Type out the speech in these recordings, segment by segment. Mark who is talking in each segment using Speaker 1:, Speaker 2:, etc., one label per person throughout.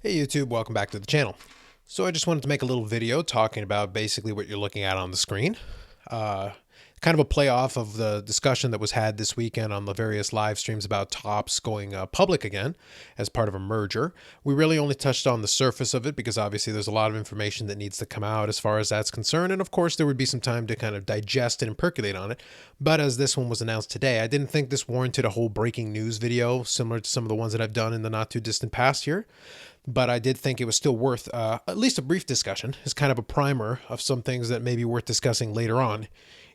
Speaker 1: Hey YouTube, welcome back to the channel. So I just wanted to make a little video talking about basically what you're looking at on the screen. Uh, Kind of a play off of the discussion that was had this weekend on the various live streams about Topps going public again as part of a merger. We really only touched on the surface of it because obviously there's a lot of information that needs to come out as far as that's concerned. And of course, there would be some time to kind of digest it and percolate on it. But as this one was announced today, I didn't think this warranted a whole breaking news video similar to some of the ones that I've done in the not too distant past here, but I did think it was still worth at least a brief discussion as kind of a primer of some things that may be worth discussing later on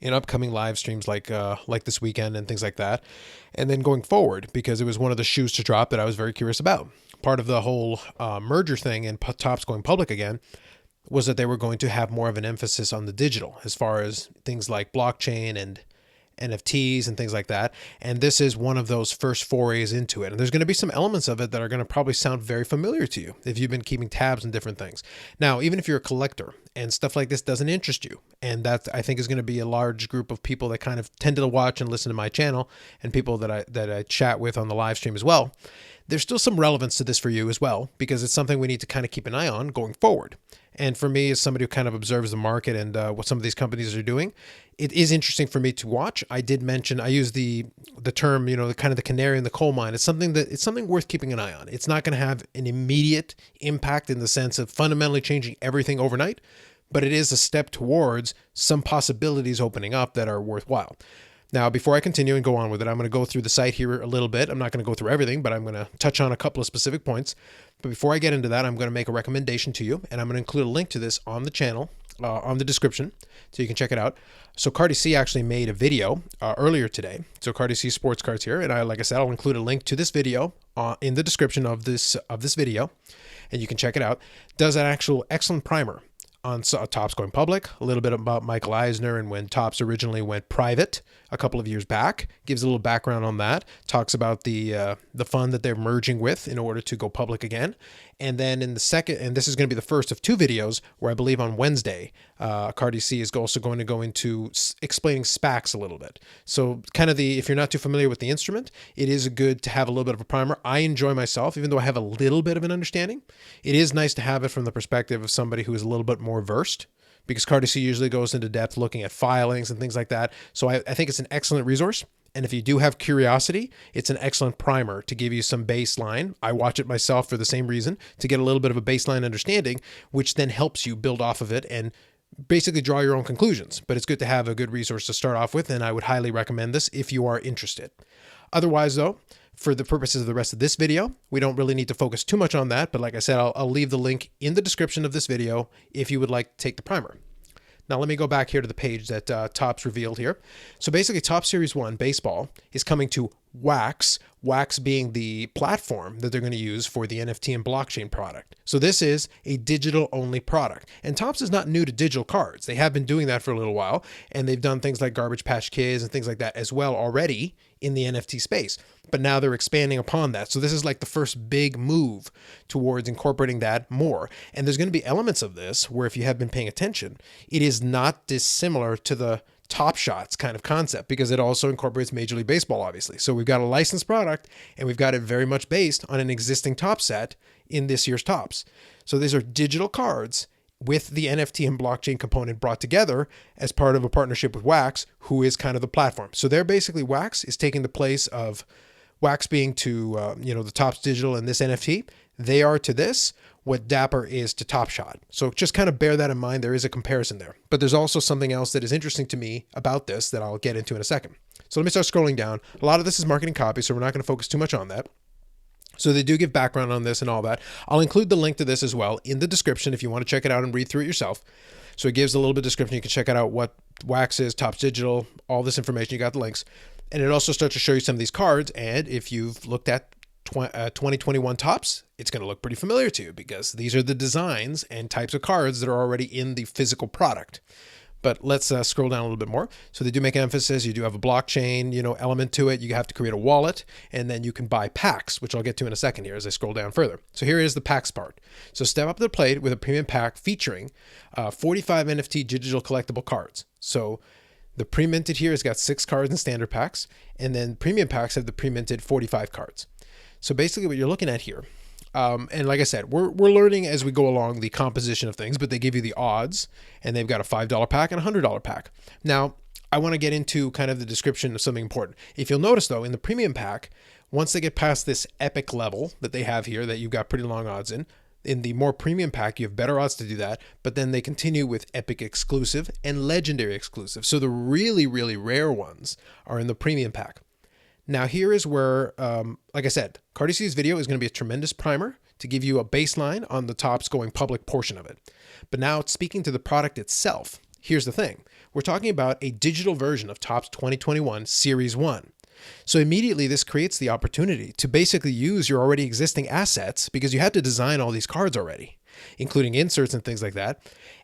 Speaker 1: in upcoming live streams like this weekend and things like that, and then going forward, because it was one of the shoes to drop that I was very curious about. Part of the whole merger thing and Topps going public again was that they were going to have more of an emphasis on the digital as far as things like blockchain and NFTs and things like that. And this is one of those first forays into it. And there's going to be some elements of it that are going to probably sound very familiar to you if you've been keeping tabs on different things. Now, even if you're a collector and stuff like this doesn't interest you, and that I think is going to be a large group of people that kind of tend to watch and listen to my channel and people that I chat with on the live stream as well, there's still some relevance to this for you as well, because it's something we need to kind of keep an eye on going forward. And for me, as somebody who kind of observes the market and what some of these companies are doing, it is interesting for me to watch. I did mention, I use the term, the kind of the canary in the coal mine. It's something worth keeping an eye on. It's not going to have an immediate impact in the sense of fundamentally changing everything overnight, but it is a step towards some possibilities opening up that are worthwhile. Now, before I continue and go on with it, I'm going to go through the site here a little bit. I'm not going to go through everything, but I'm going to touch on a couple of specific points. But before I get into that, I'm going to make a recommendation to you, and I'm going to include a link to this on the channel, on the description, so you can check it out. So Cardi C actually made a video earlier today. So Cardi C Sports Cards here, and like I said, I'll include a link to this video in the description of this video, and you can check it out. Does an actual excellent primer on Topps going public, a little bit about Michael Eisner and when Topps originally went private a couple of years back. Gives a little background on that. Talks about the fund that they're merging with in order to go public again. And then in the second, and this is going to be the first of two videos where I believe on Wednesday, Cardi C is also going to go into explaining SPACs a little bit. So kind of if you're not too familiar with the instrument, it is good to have a little bit of a primer. I enjoy myself, even though I have a little bit of an understanding. It is nice to have it from the perspective of somebody who is a little bit more versed, because Cardi C usually goes into depth looking at filings and things like that. So I think it's an excellent resource. And if you do have curiosity, it's an excellent primer to give you some baseline. I watch it myself for the same reason, to get a little bit of a baseline understanding, which then helps you build off of it and basically draw your own conclusions. But it's good to have a good resource to start off with, and I would highly recommend this if you are interested. Otherwise, though, for the purposes of the rest of this video, we don't really need to focus too much on that. But like I said, I'll leave the link in the description of this video if you would like to take the primer. Now, let me go back here to the page that Topps revealed here. So basically, Topps Series 1 Baseball is coming to Wax, Wax being the platform that they're going to use for the NFT and blockchain product. So this is a digital-only product. And Topps is not new to digital cards. They have been doing that for a little while, and they've done things like Garbage Patch Kids and things like that as well already in the NFT space. But now they're expanding upon that. So this is like the first big move towards incorporating that more. And there's going to be elements of this where, if you have been paying attention, it is not dissimilar to the Top Shots kind of concept, because it also incorporates Major League Baseball, obviously. So we've got a licensed product, and we've got it very much based on an existing top set in this year's Topps. So these are digital cards with the NFT and blockchain component brought together as part of a partnership with Wax, who is kind of the platform. So they're basically, Wax is taking the place of Wax being to, the Topps Digital and this NFT. They are to this what Dapper is to Top Shot. So just kind of bear that in mind. There is a comparison there. But there's also something else that is interesting to me about this that I'll get into in a second. So let me start scrolling down. A lot of this is marketing copy, so we're not going to focus too much on that. So they do give background on this and all that. I'll include the link to this as well in the description if you want to check it out and read through it yourself. So it gives a little bit of description. You can check it out, what Wax is, Topps Digital, all this information. You got the links. And it also starts to show you some of these cards. And if you've looked at 2021 Topps, it's going to look pretty familiar to you, because these are the designs and types of cards that are already in the physical product. But let's scroll down a little bit more. So they do make emphasis. You do have a blockchain, element to it. You have to create a wallet, and then you can buy packs, which I'll get to in a second here as I scroll down further. So here is the packs part. So step up to the plate with a premium pack featuring 45 NFT digital collectible cards. So the pre-minted here has got 6 cards in standard packs, and then premium packs have the pre-minted 45 cards. So basically what you're looking at here And like I said, we're learning as we go along the composition of things, but they give you the odds, and they've got a $5 pack and a $100 pack. Now, I want to get into kind of the description of something important. If you'll notice, though, in the premium pack, once they get past this epic level that they have here that you've got pretty long odds in the more premium pack, you have better odds to do that, but then they continue with epic exclusive and legendary exclusive. So the really, really rare ones are in the premium pack. Now, here is where, like I said, Cardi C's video is going to be a tremendous primer to give you a baseline on the Topps going public portion of it. But now, speaking to the product itself, here's the thing. We're talking about a digital version of Topps 2021 Series 1. So immediately, this creates the opportunity to basically use your already existing assets because you had to design all these cards already, including inserts and things like that.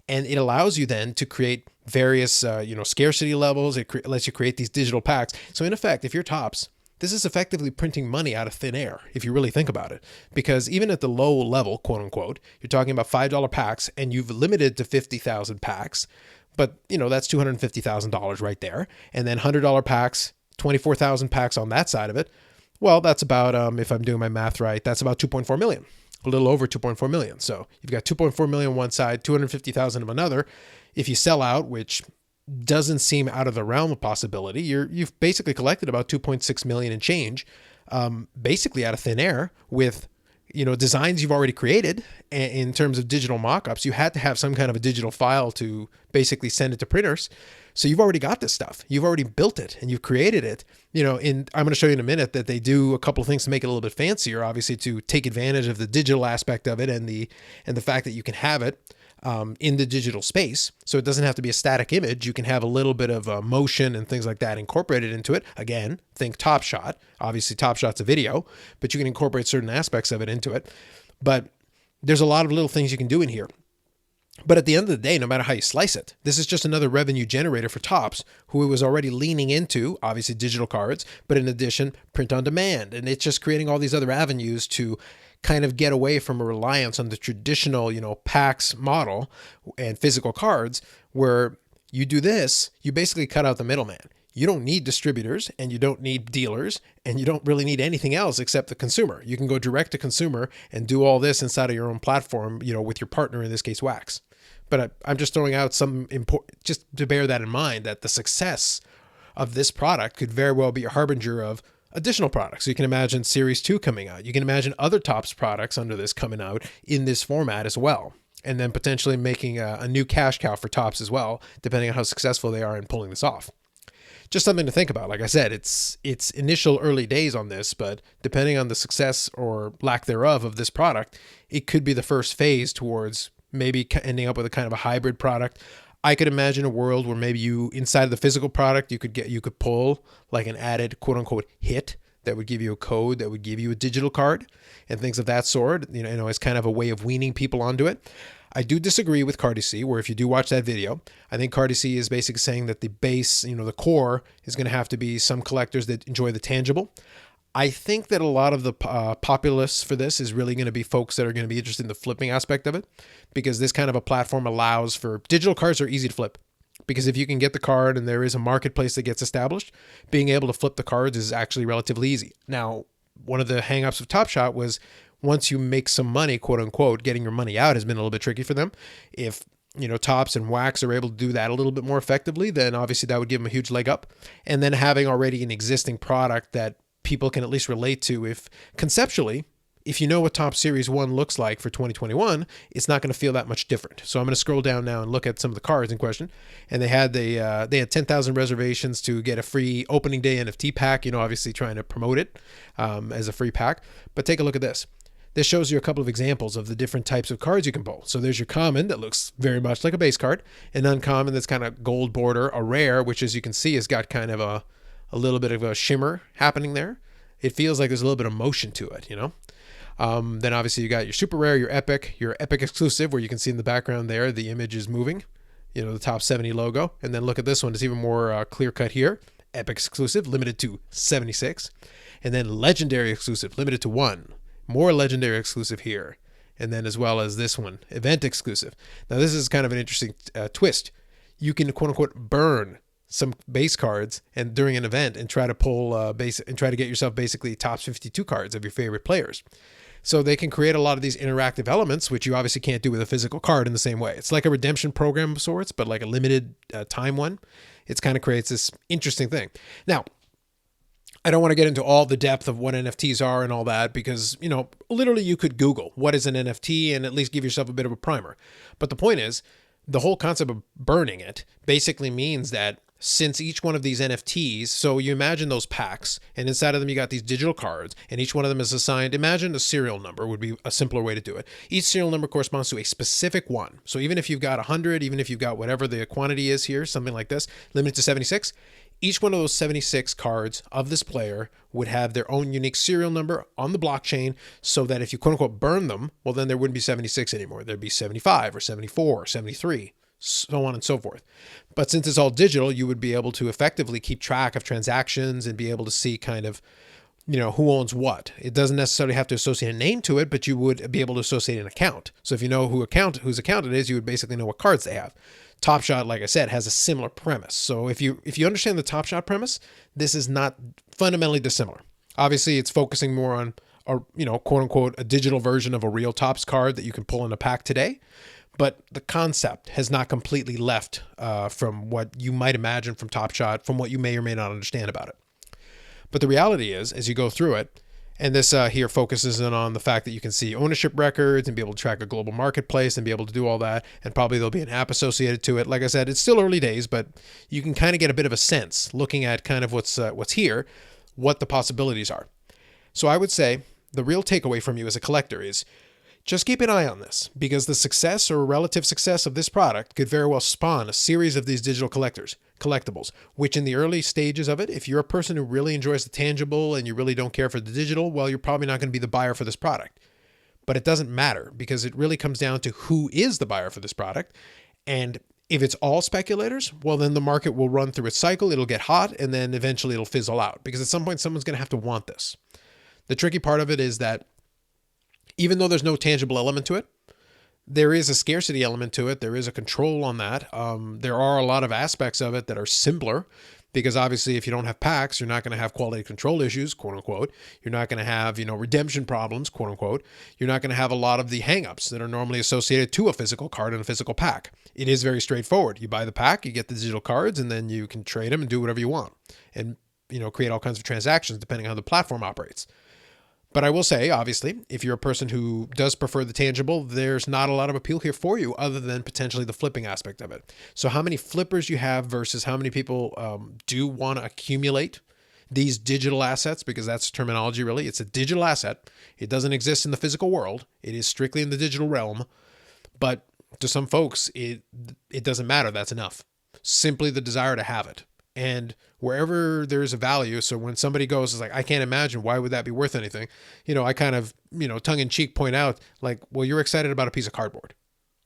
Speaker 1: And it allows you then to create various, scarcity levels. It lets you create these digital packs. So in effect, if you're Topps, this is effectively printing money out of thin air, if you really think about it. Because even at the low level, quote unquote, you're talking about $5 packs and you've limited to 50,000 packs. But, that's $250,000 right there. And then $100 packs, 24,000 packs on that side of it. Well, that's about, if I'm doing my math right, that's about 2.4 million, a little over 2.4 million. So you've got 2.4 million on one side, 250,000 of another. If you sell out, which doesn't seem out of the realm of possibility, you've basically collected about 2.6 million and change, basically out of thin air with, designs you've already created. In terms of digital mock-ups, you had to have some kind of a digital file to basically send it to printers. So you've already got this stuff. You've already built it and you've created it. I'm going to show you in a minute that they do a couple of things to make it a little bit fancier, obviously to take advantage of the digital aspect of it and the fact that you can have it in the digital space. So it doesn't have to be a static image. You can have a little bit of motion and things like that incorporated into it. Again, think Top Shot. Obviously, Top Shot's a video, but you can incorporate certain aspects of it into it. But there's a lot of little things you can do in here. But at the end of the day, no matter how you slice it, this is just another revenue generator for Topps, who was already leaning into, obviously, digital cards, but in addition, print on demand. And it's just creating all these other avenues to kind of get away from a reliance on the traditional, packs model and physical cards, where you do this, you basically cut out the middleman. You don't need distributors and you don't need dealers and you don't really need anything else except the consumer. You can go direct to consumer and do all this inside of your own platform, with your partner, in this case, Wax. But I'm just throwing out some just to bear that in mind, that the success of this product could very well be a harbinger of additional products. So you can imagine Series 2 coming out. You can imagine other Topps products under this coming out in this format as well. And then potentially making a new cash cow for Topps as well, depending on how successful they are in pulling this off. Just something to think about. Like I said, it's initial early days on this, but depending on the success or lack thereof of this product, it could be the first phase towards maybe ending up with a kind of a hybrid product. I could imagine a world where maybe you, inside of the physical product, you could pull like an added quote unquote hit that would give you a code that would give you a digital card and things of that sort, as kind of a way of weaning people onto it. I do disagree with Cardi C, where if you do watch that video, I think Cardi C is basically saying that the base, the core is going to have to be some collectors that enjoy the tangible. I think that a lot of the populace for this is really going to be folks that are going to be interested in the flipping aspect of it, because this kind of a platform allows for digital cards are easy to flip. Because if you can get the card and there is a marketplace that gets established, being able to flip the cards is actually relatively easy. Now, one of the hangups of Top Shot was once you make some money, quote unquote, getting your money out has been a little bit tricky for them. If Topps and Wax are able to do that a little bit more effectively, then obviously that would give them a huge leg up. And then having already an existing product that people can at least relate to, if conceptually, if you know what Topps Series 1 looks like for 2021, it's not going to feel that much different. So I'm going to scroll down now and look at some of the cards in question. And they had 10,000 reservations to get a free opening day NFT pack, obviously trying to promote it as a free pack. But take a look at this. This shows you a couple of examples of the different types of cards you can pull. So there's your common that looks very much like a base card, an uncommon that's kind of gold border, a rare, which as you can see has got kind of a little bit of a shimmer happening there. It feels like there's a little bit of motion to it, Then obviously you got your super rare, your epic exclusive, where you can see in the background there, the image is moving, the top 70 logo. And then look at this one. It's even more clear cut here. Epic exclusive, limited to 76. And then legendary exclusive, limited to 1. More legendary exclusive here. And then as well as this one, event exclusive. Now this is kind of an interesting twist. You can quote unquote burn some base cards and during an event and try to pull and try to get yourself basically top 52 cards of your favorite players. So they can create a lot of these interactive elements, which you obviously can't do with a physical card in the same way. It's like a redemption program of sorts, but like a limited time one. It kind of creates this interesting thing. Now, I don't want to get into all the depth of what NFTs are and all that because, literally you could Google what is an NFT and at least give yourself a bit of a primer. But the point is, the whole concept of burning it basically means that since each one of these NFTs, so you imagine those packs, and inside of them you got these digital cards, and each one of them is assigned, imagine a serial number would be a simpler way to do it. Each serial number corresponds to a specific one. So even if you've got 100, even if you've got whatever the quantity is here, something like this, limited to 76, each one of those 76 cards of this player would have their own unique serial number on the blockchain so that if you quote unquote burn them, well, then there wouldn't be 76 anymore. There'd be 75 or 74 or 73, so on and so forth. But since it's all digital, you would be able to effectively keep track of transactions and be able to see kind of, who owns what. It doesn't necessarily have to associate a name to it, but you would be able to associate an account. So if you know whose account it is, you would basically know what cards they have. Top Shot, like I said, has a similar premise. So if you understand the Top Shot premise, this is not fundamentally dissimilar. Obviously, it's focusing more on quote unquote, a digital version of a real Topps card that you can pull in a pack today. But the concept has not completely left from what you might imagine from Top Shot, from what you may or may not understand about it. But the reality is, as you go through it, and this here focuses in on the fact that you can see ownership records and be able to track a global marketplace and be able to do all that. And probably there'll be an app associated to it. Like I said, it's still early days, but you can kind of get a bit of a sense looking at kind of what's here, what the possibilities are. So I would say the real takeaway from you as a collector is just keep an eye on this, because the success or relative success of this product could very well spawn a series of these digital collectibles, which in the early stages of it, if you're a person who really enjoys the tangible and you really don't care for the digital, well, you're probably not going to be the buyer for this product. But it doesn't matter, because it really comes down to who is the buyer for this product. And if it's all speculators, well, then the market will run through its cycle, it'll get hot, and then eventually it'll fizzle out, because at some point someone's going to have to want this. The tricky part of it is that even though there's no tangible element to it, there is a scarcity element to it. There is a control on that. There are a lot of aspects of it that are simpler, because obviously if you don't have packs, you're not going to have quality control issues, quote unquote. You're not going to have, redemption problems, quote unquote. You're not going to have a lot of the hangups that are normally associated to a physical card and a physical pack. It is very straightforward. You buy the pack, you get the digital cards, and then you can trade them and do whatever you want and, create all kinds of transactions depending on how the platform operates. But I will say, obviously, if you're a person who does prefer the tangible, there's not a lot of appeal here for you other than potentially the flipping aspect of it. So how many flippers you have versus how many people do want to accumulate these digital assets, because that's terminology really. It's a digital asset. It doesn't exist in the physical world. It is strictly in the digital realm. But to some folks, it doesn't matter. That's enough. Simply the desire to have it. And wherever there's a value, so when somebody goes, it's like, I can't imagine, why would that be worth anything? I kind of, tongue in cheek point out like, well, you're excited about a piece of cardboard.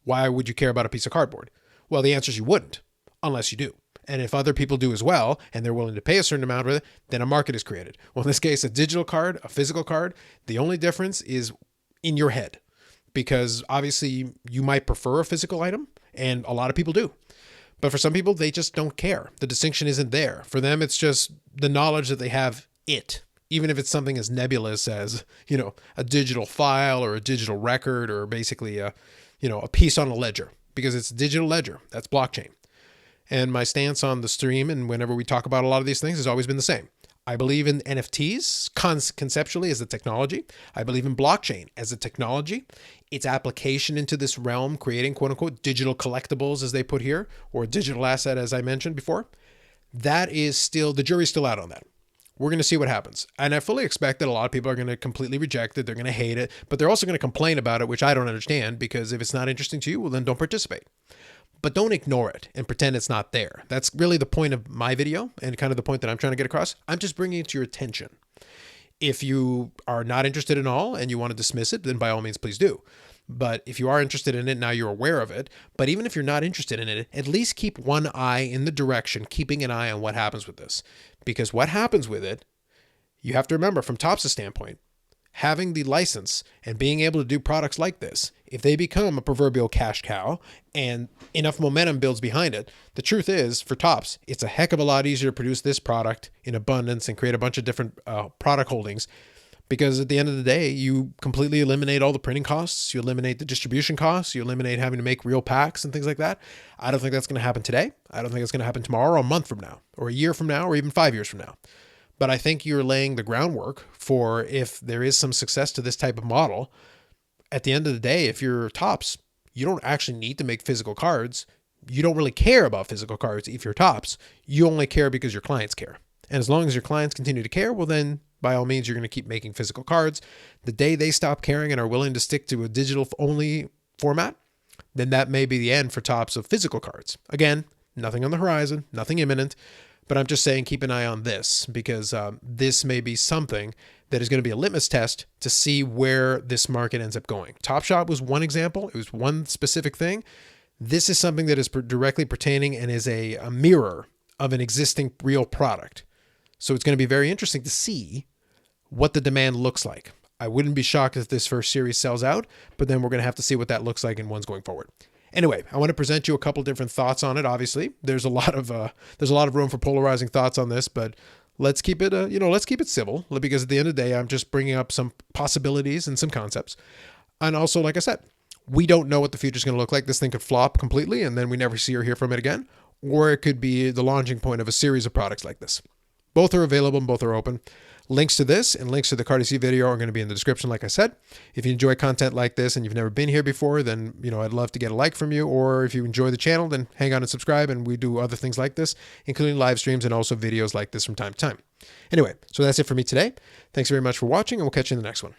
Speaker 1: Why would you care about a piece of cardboard? Well, the answer is you wouldn't, unless you do. And if other people do as well, and they're willing to pay a certain amount for it, then a market is created. Well, in this case, a digital card, a physical card, the only difference is in your head, because obviously you might prefer a physical item, and a lot of people do. But for some people, they just don't care. The distinction isn't there. For them, it's just the knowledge that they have it, even if it's something as nebulous as, a digital file or a digital record or basically a piece on a ledger, because it's a digital ledger. That's blockchain. And my stance on the stream and whenever we talk about a lot of these things has always been the same. I believe in NFTs conceptually as a technology. I believe in blockchain as a technology. Its application into this realm, creating quote unquote digital collectibles, as they put here, or a digital asset, as I mentioned before. That is still, the jury's still out on that. We're going to see what happens. And I fully expect that a lot of people are going to completely reject it. They're going to hate it, but they're also going to complain about it, which I don't understand, because if it's not interesting to you, well, then don't participate. But don't ignore it and pretend it's not there. That's really the point of my video and kind of the point that I'm trying to get across. I'm just bringing it to your attention. If you are not interested in all and you want to dismiss it, then by all means, please do. But if you are interested in it, now you're aware of it. But even if you're not interested in it, at least keep one eye in the direction, keeping an eye on what happens with this. Because what happens with it, you have to remember from Topps' standpoint, having the license and being able to do products like this, if they become a proverbial cash cow and enough momentum builds behind it, the truth is for Topps, it's a heck of a lot easier to produce this product in abundance and create a bunch of different product holdings because at the end of the day, you completely eliminate all the printing costs. You eliminate the distribution costs. You eliminate having to make real packs and things like that. I don't think that's going to happen today. I don't think it's going to happen tomorrow or a month from now or a year from now or even 5 years from now. But I think you're laying the groundwork for if there is some success to this type of model. At the end of the day, if you're Topps, you don't actually need to make physical cards. You don't really care about physical cards if you're Topps. You only care because your clients care. And as long as your clients continue to care, well then, by all means, you're going to keep making physical cards. The day they stop caring and are willing to stick to a digital-only format, then that may be the end for Topps of physical cards. Again, nothing on the horizon, nothing imminent, but I'm just saying keep an eye on this because this may be something that is going to be a litmus test to see where this market ends up going. Top Shot was one example. It was one specific thing. This is something that is directly pertaining and is a mirror of an existing real product. So it's going to be very interesting to see what the demand looks like. I wouldn't be shocked if this first series sells out, but then we're going to have to see what that looks like in ones going forward. Anyway, I want to present you a couple different thoughts on it. Obviously, there's a lot of room for polarizing thoughts on this, but let's keep it let's keep it civil, because at the end of the day, I'm just bringing up some possibilities and some concepts. And also, like I said, we don't know what the future is going to look like. This thing could flop completely, and then we never see or hear from it again, or it could be the launching point of a series of products like this. Both are available and both are open. Links to this and links to the Cardi C video are going to be in the description, like I said. If you enjoy content like this and you've never been here before, then I'd love to get a like from you. Or if you enjoy the channel, then hang on and subscribe. And we do other things like this, including live streams and also videos like this from time to time. Anyway, so that's it for me today. Thanks very much for watching, and we'll catch you in the next one.